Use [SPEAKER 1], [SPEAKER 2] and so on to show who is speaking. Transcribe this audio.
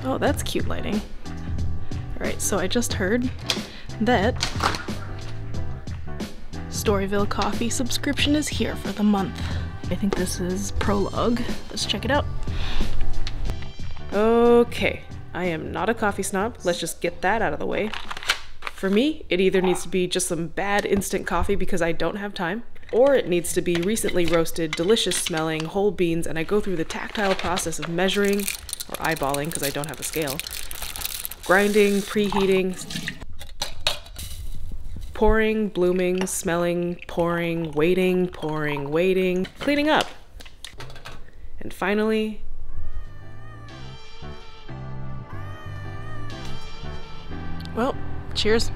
[SPEAKER 1] Oh, that's cute lighting. Alright, so I just heard that Storyville coffee subscription is here for the month. I think this is Prologue. Let's check it out. Okay, I am not a coffee snob. Let's just get that out of the way. For me, it either needs to be just some bad instant coffee because I don't have time, or it needs to be recently roasted, delicious smelling whole beans, and I go through the tactile process of measuring, or eyeballing because I don't have a scale, grinding, preheating, pouring, blooming, smelling, pouring, waiting, cleaning up. And finally, well, cheers.